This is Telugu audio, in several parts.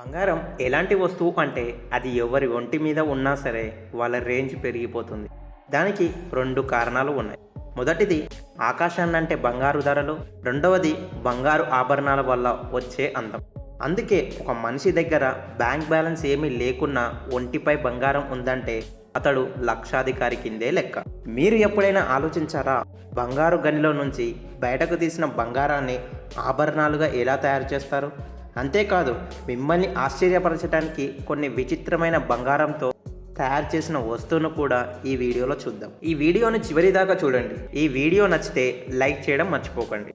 బంగారం ఎలాంటి వస్తువు అంటే అది ఎవరి ఒంటి మీద ఉన్నా సరే వాళ్ళ రేంజ్ పెరిగిపోతుంది. దానికి రెండు కారణాలు ఉన్నాయి. మొదటిది ఆకాశాన్నంటే బంగారు ధరలు, రెండవది బంగారు ఆభరణాల వల్ల వచ్చే అందం. అందుకే ఒక మనిషి దగ్గర బ్యాంక్ బ్యాలెన్స్ ఏమీ లేకున్నా ఒంటిపై బంగారం ఉందంటే అతడు లక్షాధికారి కిందే లెక్క. మీరు ఎప్పుడైనా ఆలోచించారా, బంగారు గనిలో నుంచి బయటకు తీసిన బంగారాన్ని ఆభరణాలుగా ఎలా తయారు చేస్తారు? అంతేకాదు, మిమ్మల్ని ఆశ్చర్యపరచడానికి కొన్ని విచిత్రమైన బంగారంతో తయారు చేసిన వస్తువును కూడా ఈ వీడియోలో చూద్దాం. ఈ వీడియోని చివరి దాకా చూడండి. ఈ వీడియో నచ్చితే లైక్ చేయడం మర్చిపోకండి.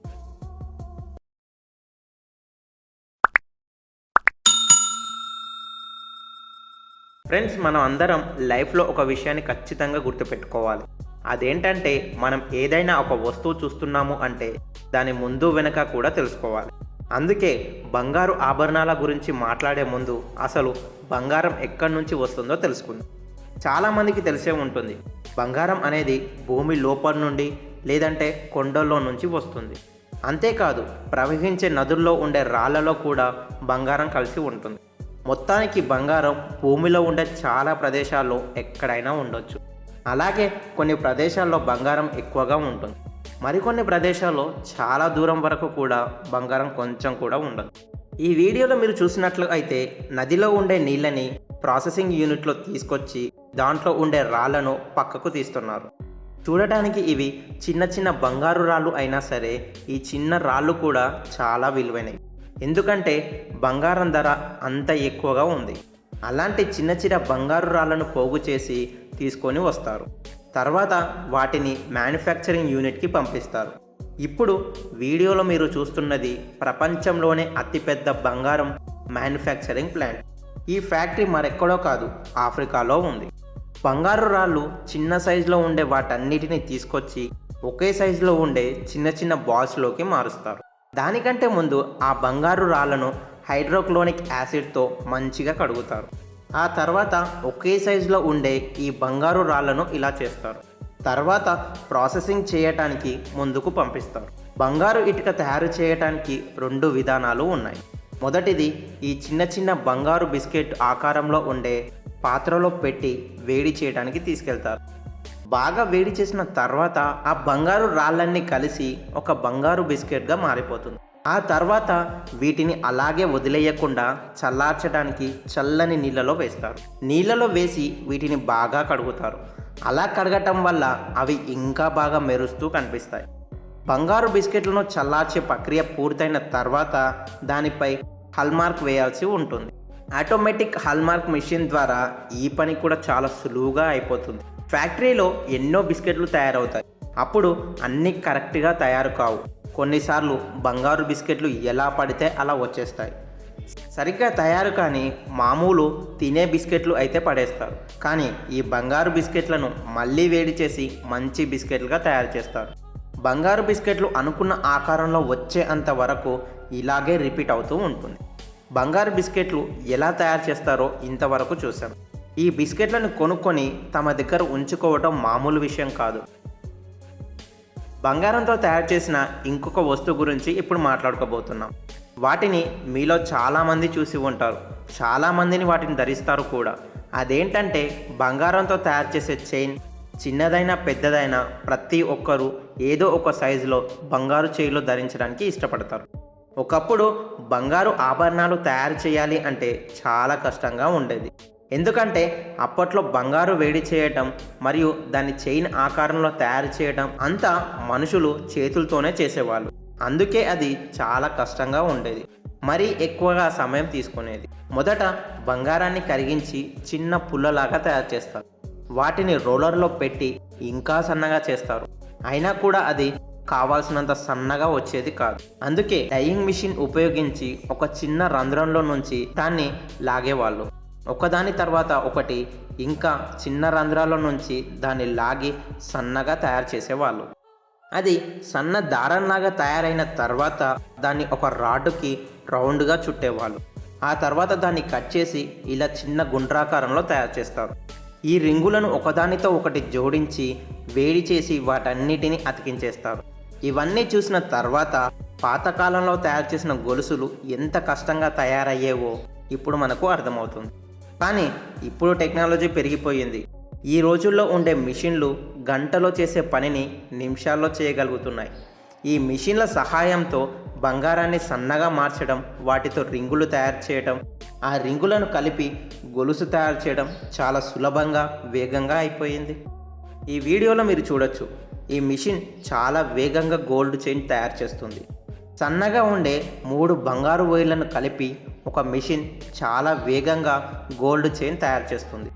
ఫ్రెండ్స్, మనం అందరం లైఫ్లో ఒక విషయాన్ని ఖచ్చితంగా గుర్తుపెట్టుకోవాలి. అదేంటంటే, మనం ఏదైనా ఒక వస్తువు చూస్తున్నాము అంటే దాని ముందు వెనక కూడా తెలుసుకోవాలి. అందుకే బంగారు ఆభరణాల గురించి మాట్లాడే ముందు అసలు బంగారం ఎక్కడి నుంచి వస్తుందో తెలుసుకుందాం. చాలామందికి తెలిసే ఉంటుంది, బంగారం అనేది భూమి లోపల నుండి లేదంటే కొండల్లో నుంచి వస్తుంది. అంతేకాదు, ప్రవహించే నదుల్లో ఉండే రాళ్లలో కూడా బంగారం కలిసి ఉంటుంది. మొత్తానికి బంగారం భూమిలో ఉండే చాలా ప్రదేశాల్లో ఎక్కడైనా ఉండొచ్చు. అలాగే కొన్ని ప్రదేశాల్లో బంగారం ఎక్కువగా ఉంటుంది. మరికొన్ని ప్రదేశాల్లో చాలా దూరం వరకు కూడా బంగారం కొంచెం కూడా ఉండదు. ఈ వీడియోలో మీరు చూసినట్లు అయితే నదిలో ఉండే నీళ్ళని ప్రాసెసింగ్ యూనిట్లో తీసుకొచ్చి దాంట్లో ఉండే రాళ్లను పక్కకు తీస్తున్నారు. చూడటానికి ఇవి చిన్న చిన్న బంగారు రాళ్ళు అయినా సరే ఈ చిన్న రాళ్ళు కూడా చాలా విలువైనవి. ఎందుకంటే బంగారం ధర అంత ఎక్కువగా ఉంది. అలాంటి చిన్న చిన్న బంగారు రాళ్లను పోగు చేసి తీసుకొని వస్తారు. తర్వాత వాటిని మ్యానుఫ్యాక్చరింగ్ యూనిట్కి పంపిస్తారు. ఇప్పుడు వీడియోలో మీరు చూస్తున్నది ప్రపంచంలోనే అతిపెద్ద బంగారం మ్యానుఫ్యాక్చరింగ్ ప్లాంట్. ఈ ఫ్యాక్టరీ మరెక్కడో కాదు, ఆఫ్రికాలో ఉంది. బంగారు రాళ్ళు చిన్న సైజులో ఉండే వాటన్నిటిని తీసుకొచ్చి ఒకే సైజులో ఉండే చిన్న చిన్న బాల్స్లోకి మారుస్తారు. దానికంటే ముందు ఆ బంగారు రాళ్లను హైడ్రోక్లోనిక్ యాసిడ్తో మంచిగా కడుగుతారు. ఆ తర్వాత ఒకే సైజులో ఉండే ఈ బంగారు రాళ్లను ఇలా చేస్తారు. తర్వాత ప్రాసెసింగ్ చేయటానికి ముందుకు పంపిస్తారు. బంగారు ఇటుక తయారు చేయటానికి రెండు విధానాలు ఉన్నాయి. మొదటిది ఈ చిన్న చిన్న బంగారు బిస్కెట్ ఆకారంలో ఉండే పాత్రలో పెట్టి వేడి చేయడానికి తీసుకెళ్తారు. బాగా వేడి చేసిన తర్వాత ఆ బంగారు రాళ్ళన్నీ కలిసి ఒక బంగారు బిస్కెట్గా మారిపోతుంది. ఆ తర్వాత వీటిని అలాగే వదిలేయకుండా చల్లార్చడానికి చల్లని నీళ్ళలో వేస్తారు. నీళ్ళలో వేసి వీటిని బాగా కడుగుతారు. అలా కడగటం వల్ల అవి ఇంకా బాగా మెరుస్తూ కనిపిస్తాయి. బంగారు బిస్కెట్లను చల్లార్చే ప్రక్రియ పూర్తయిన తర్వాత దానిపై హాల్మార్క్ వేయాల్సి ఉంటుంది. ఆటోమేటిక్ హాల్మార్క్ మెషిన్ ద్వారా ఈ పని కూడా చాలా సులువుగా అయిపోతుంది. ఫ్యాక్టరీలో ఎన్నో బిస్కెట్లు తయారవుతాయి. అప్పుడు అన్నీ కరెక్ట్గా తయారు కావు. కొన్నిసార్లు బంగారు బిస్కెట్లు ఎలా పడితే అలా వచ్చేస్తాయి. సరిగ్గా తయారు కానీ మామూలు తినే బిస్కెట్లు అయితే పడేస్తారు. కానీ ఈ బంగారు బిస్కెట్లను మళ్ళీ వేడి చేసి మంచి బిస్కెట్లుగా తయారు చేస్తారు. బంగారు బిస్కెట్లు అనుకున్న ఆకారంలో వచ్చే అంత వరకు ఇలాగే రిపీట్ అవుతూ ఉంటుంది. బంగారు బిస్కెట్లు ఎలా తయారు చేస్తారో ఇంతవరకు చూసాం. ఈ బిస్కెట్లను కొనుక్కొని తమ దగ్గర ఉంచుకోవటం మామూలు విషయం కాదు. బంగారంతో తయారు చేసిన ఇంకొక వస్తువు గురించి ఇప్పుడు మాట్లాడుకోబోతున్నాం. వాటిని మీలో చాలామంది చూసి ఉంటారు. చాలామందిని వాటిని ధరిస్తారు కూడా. అదేంటంటే, బంగారంతో తయారు చేసే చైన్. చిన్నదైనా పెద్దదైనా ప్రతి ఒక్కరూ ఏదో ఒక సైజులో బంగారు చైన్లు ధరించడానికి ఇష్టపడతారు. ఒకప్పుడు బంగారు ఆభరణాలు తయారు చేయాలి అంటే చాలా కష్టంగా ఉండేది. ఎందుకంటే అప్పట్లో బంగారు వేడి చేయటం మరియు దాన్ని చైన్ ఆకారంలో తయారు చేయటం అంతా మనుషులు చేతులతోనే చేసేవాళ్ళు. అందుకే అది చాలా కష్టంగా ఉండేది, మరీ ఎక్కువగా సమయం తీసుకునేది. మొదట బంగారాన్ని కరిగించి చిన్న పుల్లలాగా తయారు చేస్తారు. వాటిని రోలర్లో పెట్టి ఇంకా సన్నగా చేస్తారు. అయినా కూడా అది కావాల్సినంత సన్నగా వచ్చేది కాదు. అందుకే డైయింగ్ మిషన్ ఉపయోగించి ఒక చిన్న రంధ్రంలో నుంచి దాన్ని లాగేవాళ్ళు. ఒకదాని తర్వాత ఒకటి ఇంకా చిన్న రంధ్రాల నుంచి దాన్ని లాగి సన్నగా తయారు చేసేవాళ్ళు. అది సన్న దారంలాగా తయారైన తర్వాత దాన్ని ఒక రాడ్డుకి రౌండ్గా చుట్టేవాళ్ళు. ఆ తర్వాత దాన్ని కట్ చేసి ఇలా చిన్న గుండ్రాకారంలో తయారు చేస్తారు. ఈ రింగులను ఒకదానితో ఒకటి జోడించి వేడి చేసి వాటన్నిటిని అతికించేస్తారు. ఇవన్నీ చూసిన తర్వాత పాతకాలంలో తయారు చేసిన గొలుసులు ఎంత కష్టంగా తయారయ్యేవో ఇప్పుడు మనకు అర్థమవుతుంది. కానీ ఇప్పుడు టెక్నాలజీ పెరిగిపోయింది. ఈ రోజుల్లో ఉండే మిషన్లు గంటలో చేసే పనిని నిమిషాల్లో చేయగలుగుతున్నాయి. ఈ మిషన్ల సహాయంతో బంగారాన్ని సన్నగా మార్చడం, వాటితో రింగులు తయారు చేయడం, ఆ రింగులను కలిపి గొలుసు తయారు చేయడం చాలా సులభంగా, వేగంగా అయిపోయింది. ఈ వీడియోలో మీరు చూడొచ్చు, ఈ మిషన్ చాలా వేగంగా గోల్డ్ చైన్ తయారు చేస్తుంది. సన్నగా ఉండే 3 బంగారు వైర్లను కలిపి ఒక మిషన్ చాలా వేగంగా గోల్డ్ చైన్ తయారు చేస్తుంది.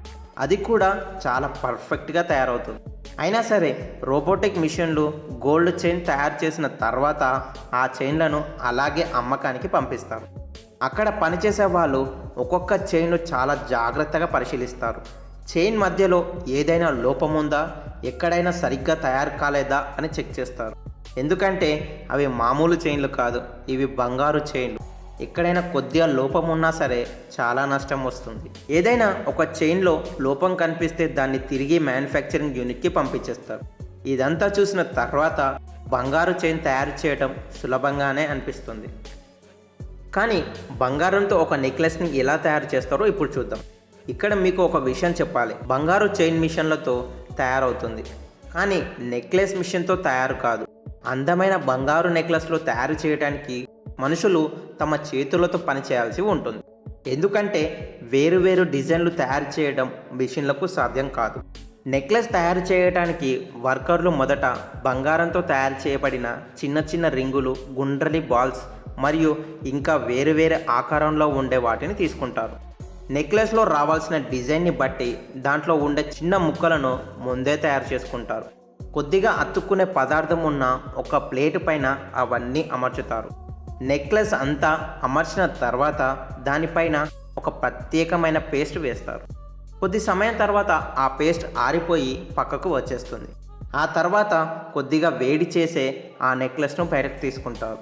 అది కూడా చాలా పర్ఫెక్ట్గా తయారవుతుంది. అయినా సరే రోబోటిక్ మిషన్లు గోల్డ్ చైన్ తయారు చేసిన తర్వాత ఆ చైన్లను అలాగే అమ్మకానికి పంపిస్తారు. అక్కడ పనిచేసే వాళ్ళు ఒక్కొక్క చైన్ను చాలా జాగ్రత్తగా పరిశీలిస్తారు. చైన్ మధ్యలో ఏదైనా లోపం ఉందా, ఎక్కడైనా సరిగ్గా తయారు కాలేదా అని చెక్ చేస్తారు. ఎందుకంటే అవి మామూలు చైన్లు కాదు, ఇవి బంగారు చైన్లు. ఎక్కడైనా కొద్దిగా లోపం ఉన్నా సరే చాలా నష్టం వస్తుంది. ఏదైనా ఒక చైన్లో లోపం కనిపిస్తే దాన్ని తిరిగి మ్యానుఫ్యాక్చరింగ్ యూనిట్కి పంపించేస్తారు. ఇదంతా చూసిన తర్వాత బంగారు చైన్ తయారు చేయడం సులభంగానే అనిపిస్తుంది. కానీ బంగారంతో ఒక నెక్లెస్ని ఎలా తయారు చేస్తారో ఇప్పుడు చూద్దాం. ఇక్కడ మీకు ఒక విషయం చెప్పాలి. బంగారు చైన్ మిషన్లతో తయారవుతుంది, కానీ నెక్లెస్ మిషన్తో తయారు కాదు. అందమైన బంగారు నెక్లెస్లు తయారు చేయడానికి మనుషులు తమ చేతులతో పనిచేయాల్సి ఉంటుంది. ఎందుకంటే వేరు డిజైన్లు తయారు చేయడం మిషన్లకు సాధ్యం కాదు. నెక్లెస్ తయారు చేయడానికి వర్కర్లు మొదట బంగారంతో తయారు చేయబడిన చిన్న రింగులు, గుండ్రని బాల్స్ మరియు ఇంకా వేరు ఆకారంలో ఉండే వాటిని తీసుకుంటారు. నెక్లెస్లో రావాల్సిన డిజైన్ని బట్టి దాంట్లో ఉండే చిన్న ముక్కలను ముందే తయారు చేసుకుంటారు. కొద్దిగా అతుక్కునే పదార్థం ఉన్న ఒక ప్లేట్ పైన అవన్నీ అమర్చుతారు. నెక్లెస్ అంతా అమర్చిన తర్వాత దానిపైన ఒక ప్రత్యేకమైన పేస్ట్ వేస్తారు. కొద్ది సమయం తర్వాత ఆ పేస్ట్ ఆరిపోయి పక్కకు వచ్చేస్తుంది. ఆ తర్వాత కొద్దిగా వేడి చేసే ఆ నెక్లెస్ను బయటకు తీసుకుంటారు.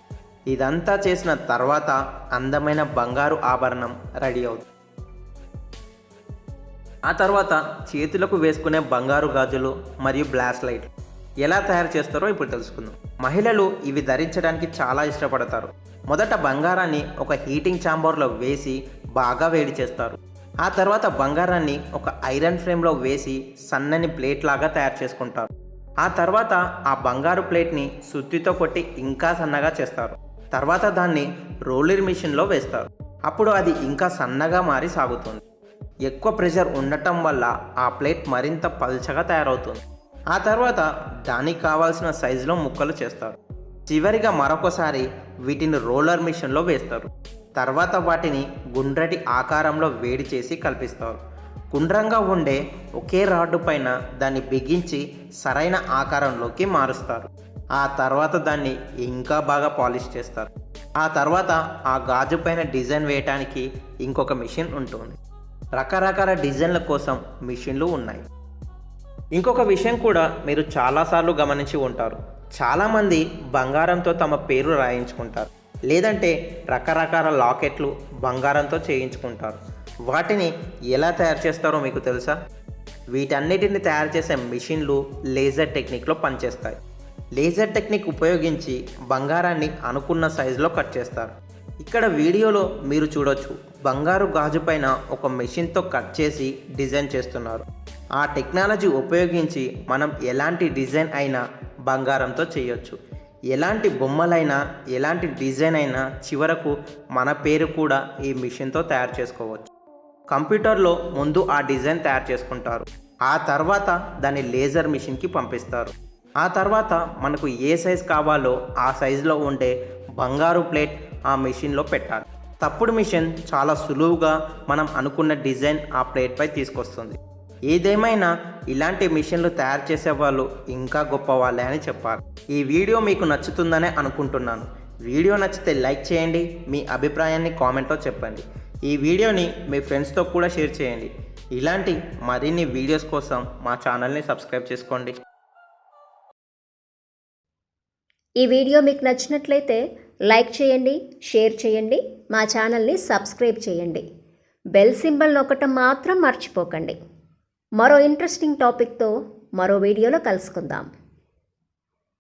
ఇదంతా చేసిన తర్వాత అందమైన బంగారు ఆభరణం రెడీ అవుతుంది. ఆ తర్వాత చేతులకు వేసుకునే బంగారు గాజులు మరియు బ్రాస్లైట్లు ఎలా తయారు చేస్తారో ఇప్పుడు తెలుసుకుందాం. మహిళలు ఇవి ధరించడానికి చాలా ఇష్టపడతారు. మొదట బంగారాన్ని ఒక హీటింగ్ ఛాంబర్లో వేసి బాగా వేడి చేస్తారు. ఆ తర్వాత బంగారాన్ని ఒక ఐరన్ ఫ్రేమ్లో వేసి సన్నని ప్లేట్ లాగా తయారు చేసుకుంటారు. ఆ తర్వాత ఆ బంగారు ప్లేట్ని సుత్తితో కొట్టి ఇంకా సన్నగా చేస్తారు. తర్వాత దాన్ని రోలర్ మిషన్లో వేస్తారు. అప్పుడు అది ఇంకా సన్నగా మారి సాగుతుంది. ఎక్కువ ప్రెషర్ ఉండటం వల్ల ఆ ప్లేట్ మరింత పల్చగా తయారవుతుంది. ఆ తర్వాత దానికి కావాల్సిన సైజులో ముక్కలు చేస్తారు. చివరిగా మరొకసారి వీటిని రోలర్ మిషన్లో వేస్తారు. తర్వాత వాటిని గుండ్రటి ఆకారంలో వేడి చేసి కల్పిస్తారు. గుండ్రంగా ఉండే ఒకే రాడ్డు పైన దాన్ని బిగించి సరైన ఆకారంలోకి మారుస్తారు. ఆ తర్వాత దాన్ని ఇంకా బాగా పాలిష్ చేస్తారు. ఆ తర్వాత ఆ గాజు పైన డిజైన్ వేయడానికి ఇంకొక మిషన్ ఉంటుంది. రకరకాల డిజైన్ల కోసం మిషన్లు ఉన్నాయి. ఇంకొక విషయం కూడా మీరు చాలాసార్లు గమనించి ఉంటారు. చాలామంది బంగారంతో తమ పేరు రాయించుకుంటారు, లేదంటే రకరకాల లాకెట్లు బంగారంతో చేయించుకుంటారు. వాటిని ఎలా తయారు చేస్తారో మీకు తెలుసా? వీటన్నిటిని తయారు చేసే మిషన్లు లేజర్ టెక్నిక్లో పనిచేస్తాయి. లేజర్ టెక్నిక్ ఉపయోగించి బంగారాన్ని అనుకున్న సైజులో కట్ చేస్తారు. ఇక్కడ వీడియోలో మీరు చూడొచ్చు, బంగారు గాజు పైన ఒక మెషిన్తో కట్ చేసి డిజైన్ చేస్తున్నారు. ఆ టెక్నాలజీ ఉపయోగించి మనం ఎలాంటి డిజైన్ అయినా బంగారంతో చేయొచ్చు. ఎలాంటి బొమ్మలైనా, ఎలాంటి డిజైన్ అయినా చివరకు మన పేరు కూడా ఈ మిషన్తో తయారు చేసుకోవచ్చు. కంప్యూటర్లో ముందు ఆ డిజైన్ తయారు చేసుకుంటారు. ఆ తర్వాత దాన్ని లేజర్ మిషన్కి పంపిస్తారు. ఆ తర్వాత మనకు ఏ సైజ్ కావాలో ఆ సైజులో ఉండే బంగారు ప్లేట్ ఆ మిషన్లో పెట్టాలి. తప్పుడు మిషన్ చాలా సులువుగా మనం అనుకున్న డిజైన్ ఆ ప్లేట్పై తీసుకొస్తుంది. ఏదేమైనా ఇలాంటి మిషన్లు తయారు చేసేవాళ్ళు ఇంకా గొప్ప వాళ్ళే అని చెప్పాలి. ఈ వీడియో మీకు నచ్చుతుందనే అనుకుంటున్నాను. వీడియో నచ్చితే లైక్ చేయండి, మీ అభిప్రాయాన్ని కామెంట్లో చెప్పండి. ఈ వీడియోని మీ ఫ్రెండ్స్తో కూడా షేర్ చేయండి. ఇలాంటి మరిన్ని వీడియోస్ కోసం మా ఛానల్ని సబ్స్క్రైబ్ చేసుకోండి. ఈ వీడియో మీకు నచ్చినట్లయితే లైక్ చేయండి, షేర్ చేయండి, మా ఛానల్ని సబ్స్క్రైబ్ చేయండి. బెల్ సింబల్ నొక్కటం మాత్రం మర్చిపోకండి. మరో ఇంట్రెస్టింగ్ టాపిక్తో మరో వీడియోలో కలుసుకుందాం.